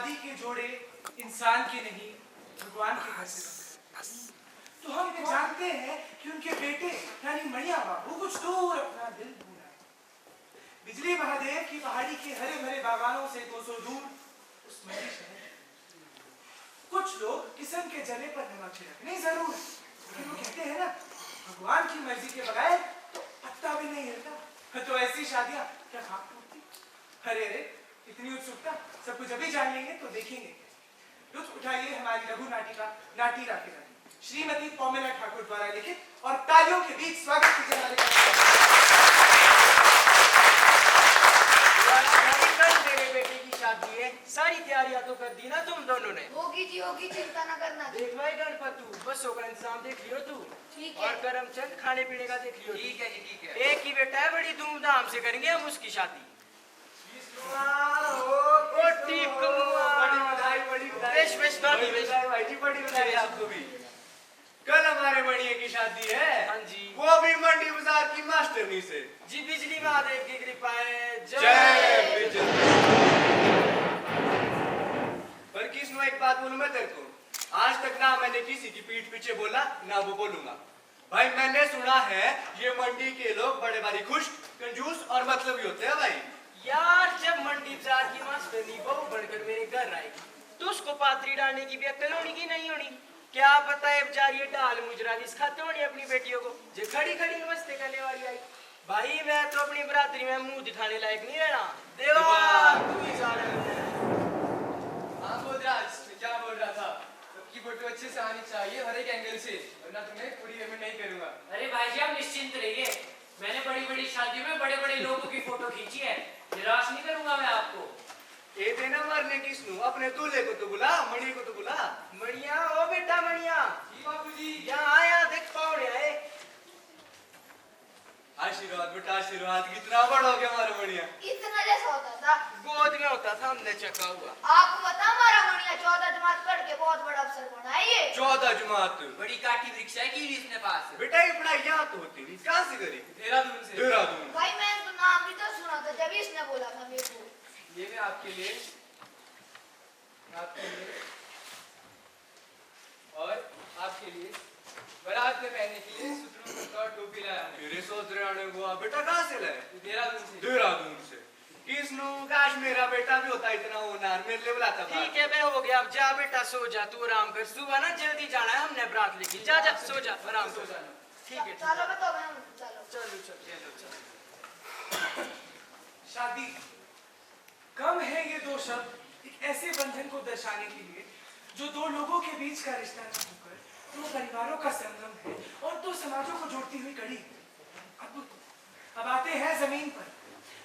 शादी के जोड़े इंसान के नहीं भगवान के घर से बनते। तो हम ये जानते हैं कि उनके बेटे यानी मणिया बाबू कुछ दूर अपना दिल भूला है। बिजली महादेव की पहाड़ी के हरे भरे बागानों से 200 दूर उस मंडी शहर कुछ लोग किस्म के जले पर नमक छिड़कने जरूर, लेकिन वो कहते हैं ना भगवान की मर्जी के बगैर तो पत्ता भी नहीं हिलता। तो ऐसी शादियां क्या खाक टूटती? अरे अरे इतनी उत्सुकता, सब कुछ अभी जान लेंगे तो देखेंगे। लुत्फ उठाइए हमारी लघु नाटिका नाटी राखी रानी श्रीमती पौमेला ठाकुर द्वारा लिखित और तालियों के बीच स्वागत कीजिए हमारे मेरे बेटे की शादी है, सारी तैयारियां तो कर दी ना तुम दोनों ने? होगी जी होगी, चिंता ना करना। देख भाई गणपतू, बसों का इंतजाम देख लियो तू। ठीक है। और करमचंद खाने पीने का देख लियो। ठीक है जी ठीक है। एक ही बेटा है, बड़ी धूमधाम से करेंगे हम उसकी शादी। आपको भी कल हमारे मणिये की शादी है। हाँ जी। वो भी मंडी बाजार की मास्टरनी से। जी बिजली महादेव की कृपा है। जय बिजली। पर किसनो एक बात बोलूं मैं तेरे को, आज तक ना मैंने किसी की पीठ पीछे बोला ना वो बोलूंगा। भाई मैंने सुना है ये मंडी के लोग बड़े भारी खुश कंजूस और मतलबी होते हैं भाई। यार जब मंडी बाजार की मास्टरनी बहू बनकर मेरे घर आएगी तो उसको पात्री डालने की भी अक्ल होनी की नहीं होनी? क्या पता है बेचारी डाल मुजरालिस खाते होनी अपनी बेटियों को जो खड़ी खड़ी नमस्ते करने वाली आई। भाई मैं तो अपनी बरादरी में मुंह दिखाने लायक नहीं रहना। देवा तू ही सारा। हाँ बोधराज, क्या बोल रहा था? सबकी फोटो अच्छे से आनी चाहिए हर एक एंगल से, वरना तुम्हें पूरी पेमेंट नहीं करूंगा। अरे भाई जी आप निश्चिंत रहिए, मैंने बड़ी बड़ी शादियों में बड़े बड़े लोगों की फोटो खींची है, निराश नहीं करूंगा मैं आपको। ये देना मरने किसनु, अपने दूल्हे को तो बुला, मणि को तो बुला। मणिया, ओ बेटा मणिया। जी बाबूजी। यहाँ आया देख पावड़े आए। आशीर्वाद बेटा आशीर्वाद, कितना बड़ा हो गया हमारा मणिया। इतना जैसा होता था गोद में होता था, हमने चका हुआ। आपको बता हमारा मणिया 14 जमात पढ़ के बहुत बड़ा अफसर बना है ये। 14 जमात बड़ी काठी वृक्षा है की इसने पास। बेटा ये पढ़ाई यहाँ तो होती नहीं, कहाँ से करी? देहरादून से। देहरादून। भाई मैंने तो नाम भी तो सुना था जब इसने बोला था मेरे को। ये मैं आपके लिए और आपके लिए बारात में पहनने के लिए सुतरू का टोपी लाया हूं। मेरे सोच रहे आने को बेटा कहाँ से लाए? देहरादून से। देहरादून से। किसनु काश मेरा बेटा भी होता इतना होनहार, मेरे लिए बुलाता था। ठीक है बे हो गया, अब जा बेटा सो जा, तू आराम कर। सुबह ना जल्दी जाना है हमने बारात लेके। जा जा सो जा, आराम सो से। जाना। ठीक है चलो बताओ मैं चलो। चलो चलो चलो। शादी कम है ये दो शब्द एक ऐसे बंधन को दर्शाने के लिए जो दो लोगों के बीच का रिश्ता न होकर दो परिवारों का संगम है और दो समाजों को जोड़ती हुई कड़ी। अब आते हैं जमीन पर।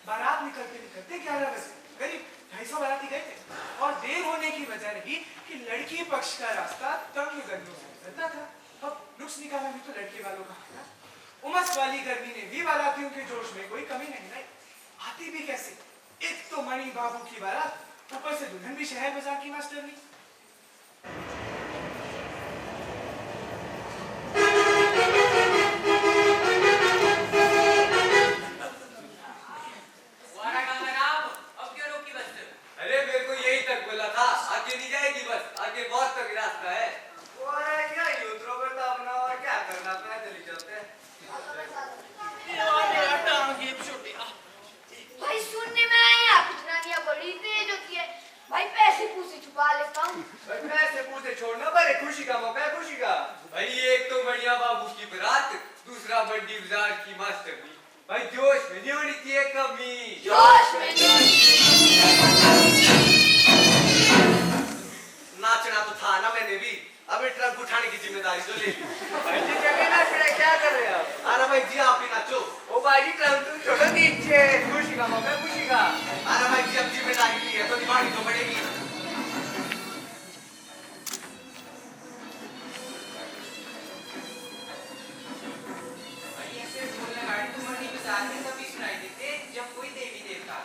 बारात निकलते निकलते 11 बजे, करीब 250 बाराती गए थे और देर होने की वजह रही कि लड़की पक्ष का रास्ता तंग गलियों से गुजरता था। अब नुक्स निकालना भी तो लड़के वालों का है ना। उमस वाली गर्मी ने भी बारातियों के जोश में कोई कमी नहीं लाई। आती भी कैसे? एक तो मणि बाबू की बारात, ऊपर से दुल्हन भी शहर बाजार की मास्टरनी। अब क्यों रोकी बस? अरे मेरे को यही तक बोला था, आगे नहीं जाएगी बस, आगे बहुत तक रास्ता है। और क्या ही उतरोगे तो अपना और क्या करना, पैदल ही चलते हैं। भाई सुनने में आया कुछ ना बड़ी तेज होती है। भाई पैसे पूसे छुपा लेता हूँ। पैसे पूसे छोड़ना, बड़े खुशी का मौका है, खुशी का। भाई एक तो मणिया बाबू की बारात, दूसरा मंडी बाजार की मास्टरनी। भाई जोश में नहीं होनी चाहिए कमी। जोश में नाचना तो था ना मैंने भी, अब ट्रक उठाने की जिम्मेदारी तो ले ली। भाई जी जगह नाच रहे, क्या कर रहे हैं आप? अरे भाई जी आप ही नाचो। ओ भाई जी ट्रक तुम छोड़ो नीचे, खुशी का मौका है, खुशी का। अरे भाई जी अब जिम्मेदारी ली है तो निभानी तो पड़ेगी। जब कोई देवी देवता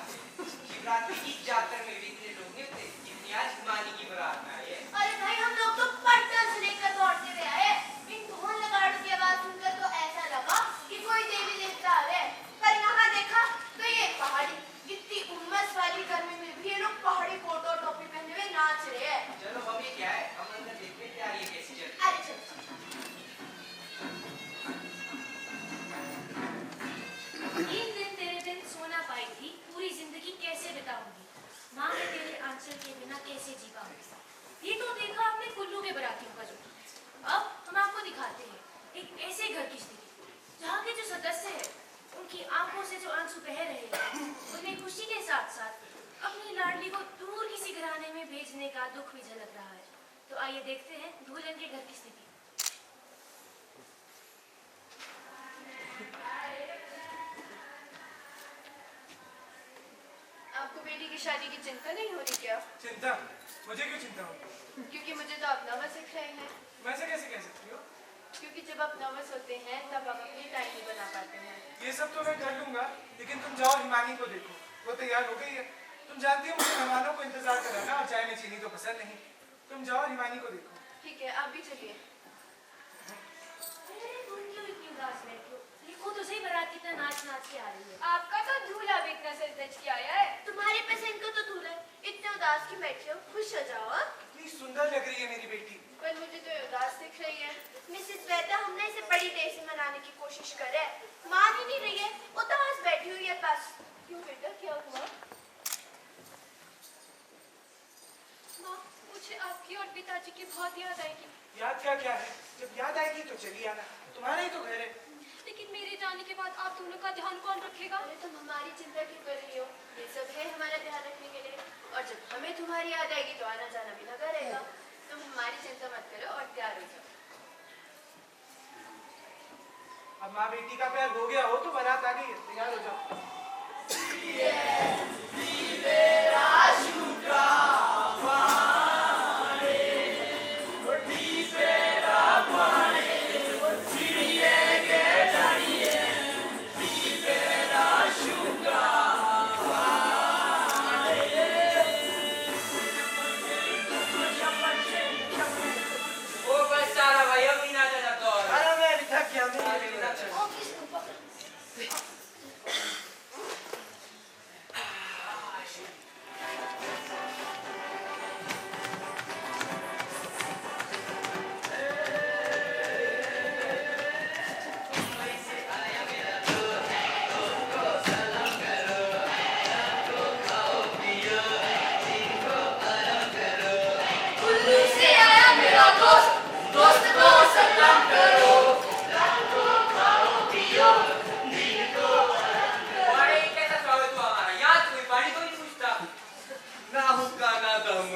शिवरात्रि की जात्रा में भी इतने लोग नहीं होते जितनी आज मानी की बारात में आए। अरे भाई हम लोग तो पट्टन से लेकर दौड़ते हुए आए। इन ढोल नगाड़ों की आवाज सुनकर तो ऐसा लगा कि कोई देवी देवता आ रहे। पर यहाँ देखा तो ये पहाड़ी, इतनी उम्मस वाली गर्मी में भी ये लोग पहाड़ी कोट और टोपी पहने हुए नाच अभी क्या है, हम अंदर देखते हैं तैयारी कैसी चल रही है। अरे चल तीन दिन तेरे दिन सोना पाई थी, पूरी जिंदगी कैसे बिताऊंगी? माँ मैं तेरे आंचल के बिना कैसे जी पाऊंगी? ये तो देखा आपने कुल्लू के बरातियों का जुटा। अब हम आपको दिखाते हैं एक ऐसे घर की स्थिति जहाँ के जो सदस्य हैं उनकी आंखों से जो आंसू बह रहे हैं, उन्हें खुशी के साथ साथ अपनी लाडली को दूर किसी घराने में भेजने का दुख भी झलक रहा है। तो आइए देखते हैं दुल्हन के घर की स्थिति। आपको बेटी की शादी की चिंता नहीं हो रही क्या? चिंता? मुझे क्यों चिंता होगी? क्योंकि मुझे तो आप नर्वस दिख रहे हैं। वैसे कैसे कह सकती हो? क्योंकि जब आप नर्वस होते हैं तब आप अपनी टाइम नहीं बना पाते हैं। ये सब तो मैं कर लूंगा, लेकिन तुम जाओ हिमानी को देखो, वो तैयार हो गई है। तुम जानती हो मुझे मेहमानों को इंतजार कराना और चाय में चीनी तो पसंद नहीं। तुम जाओ हिमानी को देखो। ठीक है, आप भी चलिए। अरे तुम क्यों इतनी उदास बैठी हो? देखो तो सही बारात कितना नाच नाच के आ रही है। आपका तो दूल्हा भी इतना सज धज के आया है। तुम्हारे पसंद का तो दूल्हा है, इतने उदास क्यों बैठे हो? खुश हो जाओ। हाँ? इतनी सुंदर लग रही है मेरी बेटी। पर मुझे तो ये उदास दिख रही है। मिसेस वेदा, हमने इसे बड़ी देर से मनाने की कोशिश कर रहे हैं, मान ही नहीं रही है, उदास बैठी हुई है बस। क्यों बेटा, क्या हुआ? माँ, मुझे आपकी और पिताजी की बहुत याद आएगी। याद क्या है? जब याद आएगी तो चली आना, तुम्हारा ही तो घर है। लेकिन मेरे जाने के बाद आप दोनों का ध्यान कौन रखेगा? अरे तुम हमारी चिंता क्यों कर रही हो? ये सब है हमारा ध्यान रखने के लिए, और जब हमें तुम्हारी याद आएगी तो आना जाना भी लगा रहेगा। तुम हमारी चिंता मत करो और तैयार हो जाओ। अब माँ बेटी का प्यार हो गया हो तो बारात आ गई है, तैयार हो जाओ। ओ बस सारा भाई, अब नहीं नाचा जाता और। अरे मैं अभी थक गया, मैं अरे नाचा। कुल्लू से आया मेरा दोस्त, दोस्त को सलाम करो। अरे कैसा स्वागत हुआ हमारा, यहाँ तो कोई पानी को नहीं पूछता। ना हुक्का ना दम,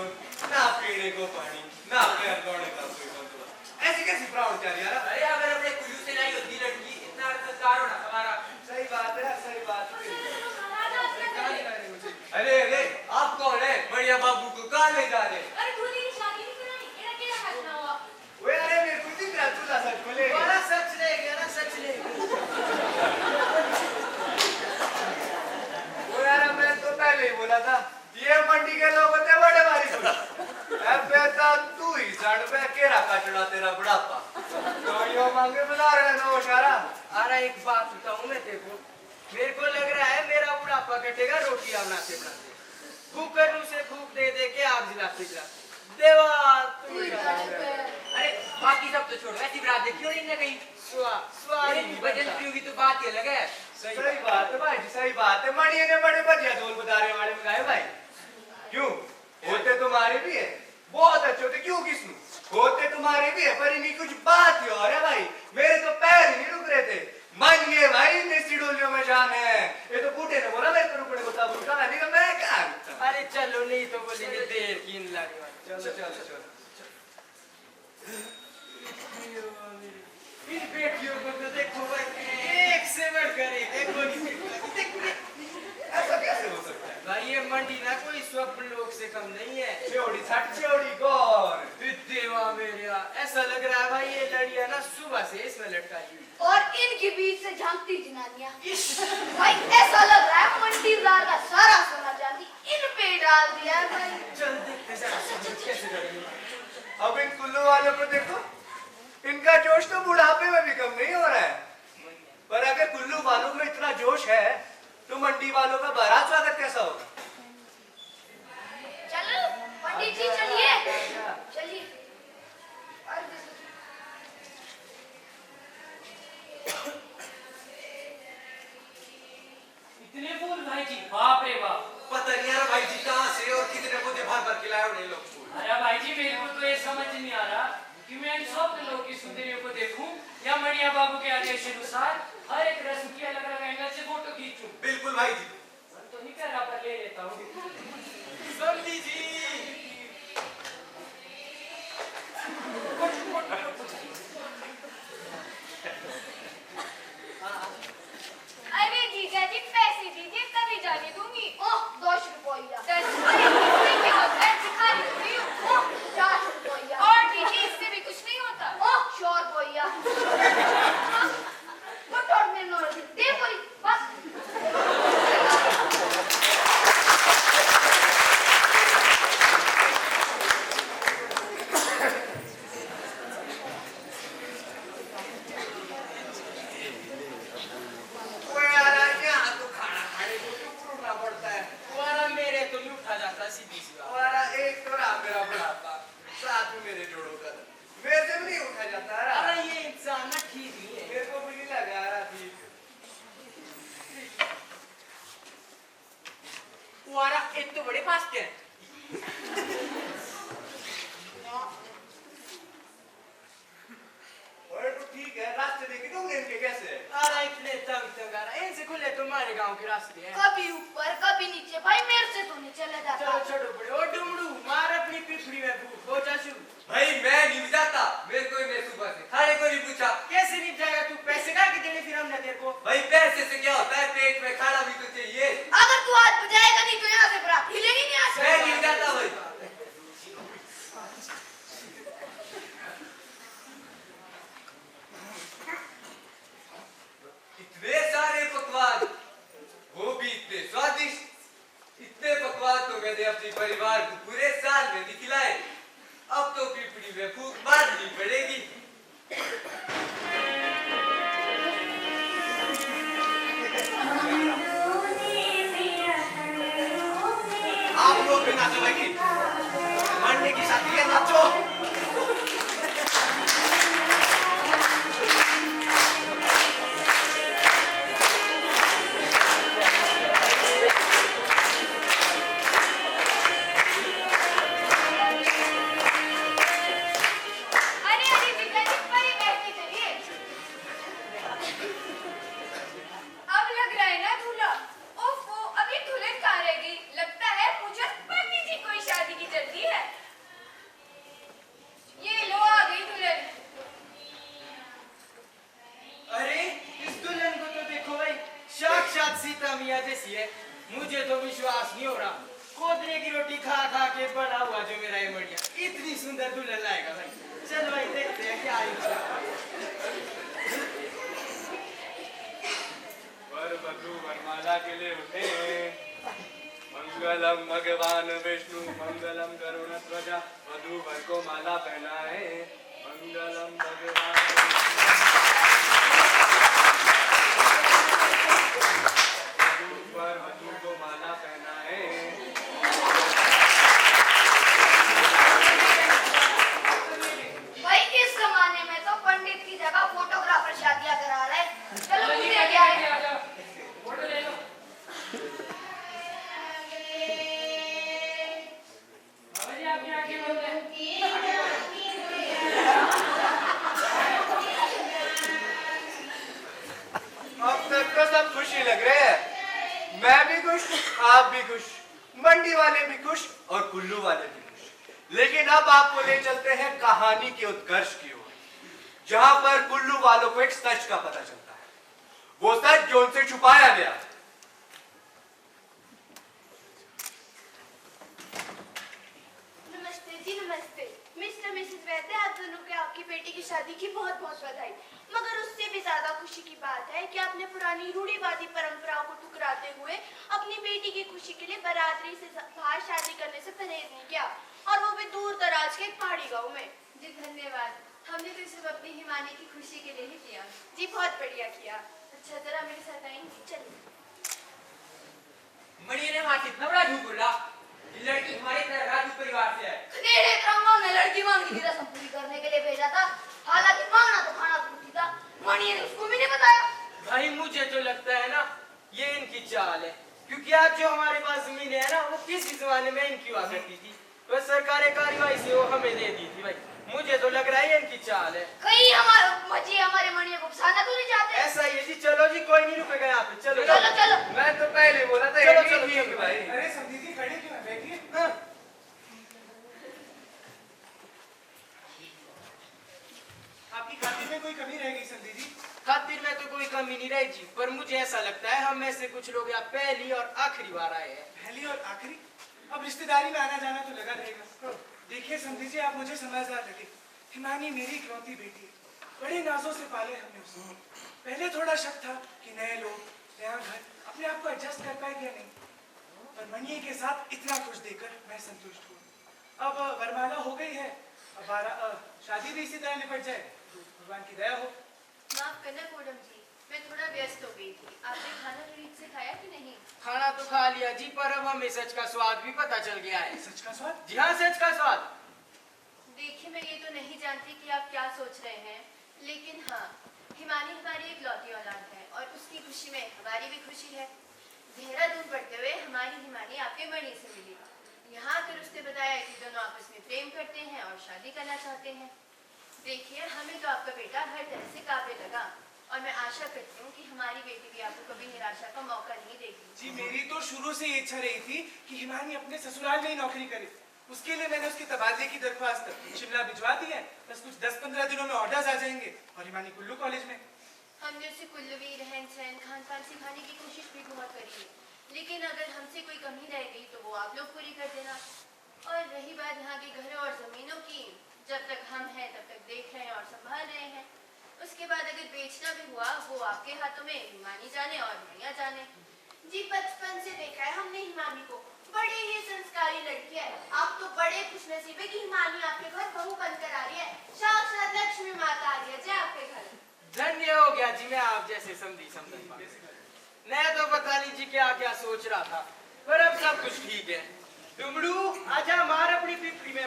ना पीने को पानी, ना पैर दौड़ने का कोई बंदोबस्त। ऐसी कैसी प्राउड यार यार। अरे अगर अपने कुल्लू से नहीं होती लड़की, इतना संस्कार होना हमारा। सही बात है, सही बात है। कहाँ ले जा रहे हो मुझे? अरे अरे आप कौन है? बढ़िया बाबू को कहाँ ले जा रहे? अरे दूल्हे की शादी नहीं करानी, एड़ा केड़ा हटना हुआ। ओए अरे मेरे को दिख रहा तू सच बोले। बड़ा सच ले गया ना, सच ले। ओ यार मैं तो पहले ही बोला था, ये मंडी के लोग होते बड़े भारी खुश। अब बेटा तू ही सड़ पे केरा काटना तेरा बुढ़ापा। तो यो मांगे बुला रहे ना वो सारा। अरे एक बात बताऊं मैं देखो, मेरे को लग रहा है मेरा बुढ़ापा कटेगा रोटियां बनाते बनाते, कुकर से फूक दे दे के आग जलाते जलाते। देवा तू ही जान है। अरे बाकी सब तो छोड़ो, ऐसी बात देखी और इनने कहीं स्वाद भजन पीओगी तो बात ही अलग है। सही बात है भाई, सही बात है। मणि ने बड़े बढ़िया ढोल बजाने वाले बनाए भाई। क्यों? होते तुम्हारे भी है, बहुत अच्छे होते। क्यों किसनु? होते तुम्हारे भी है, पर इनकी कुछ बात ही और है भाई। मेरे तो पैर ही नहीं रुक रहे थे। मन ये भाई देसी डोलियों में जान है। ये तो बूटे ने बोला मेरे को रुकने को, तब रुका नहीं तो मैं क्या रुकता। अरे चलो, नहीं तो बोलेंगे देर की इन लाने वाली। चलो चलो चलो। इन बेटियों को तो देखो भाई, एक से बढ़कर एक गोली ऐसा कैसे हो सकता है? भाई ये मंडी ना कोई स्वप्न लोक से कम नहीं है। चौड़ी छठ चौड़ी गौर। देवा मेरा, ऐसा लग रहा है भाई ये लड़ियां ना सुबह से इसमें लटकाई हुई। और इनके बीच से झांकती जनानियां। भाई ऐसा लग रहा है मंडीदार का सारा सोना चांदी इन पे डाल दिया है भाई। चल देखते जरा समझ कैसे लड़ेंगे। अब इन कुल्लू वालों को देखो, इनका जोश तो बुढ़ापे में भी कम नहीं हो रहा है। पर अगर कुल्लू वालों में इतना जोश है तो मंडी वालों का बारात स्वागत कैसा होगा? चलो पंडित जी चलिए। है उन्हें लोग फूल। अरे भाई जी मेरे को तो ये समझ नहीं आ रहा कि मैं इन सब लोगों की सुंदरियों को देखूं या मणिया बाबू के आदेश अनुसार हर एक रस्म की अलग अलग एंगल से फोटो खींचूं। बिल्कुल भाई जी। मन तो नहीं कर रहा पर ले लेता हूँ। समझी जी। अरे जीजा जी पैसे दीजिए तभी जाने दूंगी। ओह 10 रुपया। 10 रुपये क्या होता है? सिखा रही हूँ। ओह 4 रुपया। और दीजिए इससे भी कुछ नहीं होता। ओह 100 रुपया। वो तोड़ने नोट दे पूरी बस। सीधी सी बात। हमारा एक तो राम मेरा बुढ़ापा, साथ में मेरे जोड़ों का दर्द। मेरे से भी नहीं उठा जाता है। अरे ये इंसान ना ठीक नहीं है। मेरे को भी नहीं लगा रहा थी। वारा एक तो बड़े पास के और तो ठीक है, रास्ते देखे दोगे इनके कैसे? अरे इतने तंग आ रहा है। इनसे खुले तुम्हारे गांव के रास्ते हैं। कभी ऊपर कभी नीचे, भाई मेरे से तो नहीं चला जाता। चलो छोड़ो बड़े। ओ डुमड़ू मार अपनी पिपड़ी में फूट हो जा शुरू। भाई मैं नहीं जाता, मेरे को मैं सुबह से खाने को नहीं पूछा। कैसे नहीं जाएगा तू? पैसे का के देने फिर हमने तेरे को। भाई पैसे से क्या होता है, पेट में खाना भी तो चाहिए। अगर तू हाथ बजाएगा नहीं तो यहाँ से बारात हिलेगी नहीं आज। मैं नहीं जाता भाई। इतने सारे पकवान, वो भी इतने स्वादिष्ट। इतने पकवान तो मैंने अपने परिवार को पूरे साल में नहीं खिलाए। अब तो पिपड़ी में फूंक मारनी पड़ेगी। आप लोग भी नाचो भाई, मरने की शादी है, नाचो। अरे अरे जीजा जी परे बैठने चलिए। अब लग रहा है ना दूल्हा। ओफो अभी दुल्हन कहाँ रह गई? लगता है मुझे पंडित जी कोई शादी की जल्दी है। ये लो आ गई दुल्हन। अरे इस दुल्हन को तो देखो भाई, साक्षात सीता मियाँ जैसी है। मुझे तो विश्वास नहीं हो रहा। कोदरे की रोटी खा खा के बड़ा हुआ जो मेरा ये मड़िया इतनी सुंदर दुल्हन लाएगा भाई। चल भाई देखते हैं क्या इच्छा। वर वधू वरमाला के लिए उठे। मंगलम भगवान विष्णु मंगलम करुण ध्वजा। वधू वर को माला पहनाए। मंगलम भगवान वधू को माला पहनाए। भाई इस जमाने में तो पंडित की जगह फोटोग्राफर शादियां करा रहे हैं। चलो मुझे क्या है? फोटो ले लो। बाबा जी आपकी आंखें बंद है। अब तक तो सब खुशी लग रहे हैं। मैं भी खुश, आप भी खुश, मंडी वाले भी खुश और कुल्लू वाले भी खुश। लेकिन अब आपको ले चलते हैं कहानी के उत्कर्ष की ओर, जहां पर कुल्लू वालों को एक सच का पता चलता है। वो सच जो उनसे छुपाया गया। नमस्ते जी नमस्ते। मिस्टर मिसेस वैद्य, आप दोनों को आपकी बेटी की शादी की बहुत बहुत बधाई। मगर उससे भी ज्यादा खुशी की बात है कि आपने पुरानी रूढ़िवादी परंपराओं को ठुकराते हुए अपनी बेटी की खुशी के लिए बरादरी से बाहर शादी करने से परहेज नहीं किया, और वो भी दूर दराज के एक पहाड़ी गाँव में। जी धन्यवाद। हमने तो सिर्फ अपनी हिमानी की खुशी के लिए ही किया। जी बहुत बढ़िया किया। अच्छा जरा मेरे साथ आएंगी? चलिए। मणि ने वहां कितना बड़ा झूठ बोला। ये लड़की हमारे तरह राजू परिवार से है। खदेड़े क्रंगों ने लड़की मांगी थी, रस्म पूरी करने के लिए भेजा था। हालांकि मांगना तो खाना पूछी था, मणि ने उसको भी नहीं बताया। भाई मुझे तो लगता है ना ये इनकी चाल है, क्योंकि आज जो हमारे पास जमीन है ना वो किसी जमाने में इनकी हुआ करती थी। बस सरकारी कार्यवाही से वो हमें दे दी थी भाई। मुझे तो लग रहा है इनकी चाल है। कहीं हमारे मणियों को फंसाना तो नहीं चाहते? ऐसा ही है जी। चलो जी, कोई नहीं रुकेगा यहाँ पे। चलो चलो चलो। मैं तो पहले बोला था चलो, ये चलो, ठीक है चलो। भाई। अरे समझी जी, खड़े क्यों हैं? बैठिए। हाँ। आपकी खातिर में कोई कमी रह गई समझी जी? खातिर में तो कोई कमी नहीं रही जी, पर मुझे ऐसा लगता है हम में से कुछ लोग यहाँ पहली और आखिरी बार आए हैं। पहली और आखिरी? अब रिश्तेदारी में आना जाना तो लगा रहेगा। देखिए समझी जी, आप मुझे समझदार लगे। हिमानी मेरी इकलौती बेटी है, बड़े नाजों से पाले हमने उसे। पहले थोड़ा शक था कि नए लोग, नया घर, अपने आप को एडजस्ट कर पाएगी या नहीं, पर मणि के साथ इतना कुछ देकर मैं संतुष्ट हूँ। अब वरमाला हो गई है, अब शादी भी इसी तरह निपट जाए, भगवान की दया हो। माफ करना पूनम जी, मैं थोड़ा व्यस्त हो गई थी। आपने खाना ठीक से खाया कि नहीं? खाना तो खा लिया जी, पर अब हमें सच का स्वाद भी पता चल गया है। सच का स्वाद? जी हाँ, सच का स्वाद। देखिए, मैं ये तो नहीं जानती कि आप क्या सोच रहे हैं, लेकिन हाँ, हिमानी हमारी इकलौती औलाद है और उसकी खुशी में हमारी भी खुशी है। देहरादून पढ़ते हुए हमारी हिमानी आपके मणि से मिली। यहाँ आकर उसने बताया कि दोनों आपस में प्रेम करते हैं और शादी करना चाहते हैं। देखिए, हमें तो आपका बेटा हर तरह से काबिल लगा और मैं आशा करती हूँ कि हमारी बेटी भी आपको कभी निराशा का मौका नहीं देगी। जी, मेरी तो शुरू से ये इच्छा रही थी कि हिमानी अपने ससुराल में ही नौकरी करे। उसके लिए मैंने उसके तबादले की दरख्वास्त शिमला भिजवा दी है। बस कुछ 10-15 दिनों में ऑर्डर्स आ जाएंगे और हिमानी कुल्लू कॉलेज में। हमने उसे कुल्लवी, रहन सहन, खान पान सिखाने की कोशिश भी बहुत करी है, लेकिन अगर हमसे कोई कमी रह गई तो वो आप लोग पूरी कर देना। और रही बात यहाँ के घरों और जमीनों की, जब तक हम हैं तब तक देख रहे हैं और संभाल रहे हैं। उसके बाद अगर बेचना भी हुआ, वो आपके हाथों में, हिमानी जाने और मणिया जाने। जी, बचपन से देखा है हमने हिमानी को, बड़ी ही संस्कारी लड़की है। आप तो बड़े खुशनसीब है कि हिमानी आपके घर बहू बनकर आ रही है। साक्षात लक्ष्मी माता आ रही है जी आपके घर। धन्य हो गया जी मैं आप जैसे समझी समझ। मैं तो पता नहीं जी क्या क्या सोच रहा था, पर अब सब कुछ ठीक है। डुमड़ू, आजा मार अपनी पिपली में।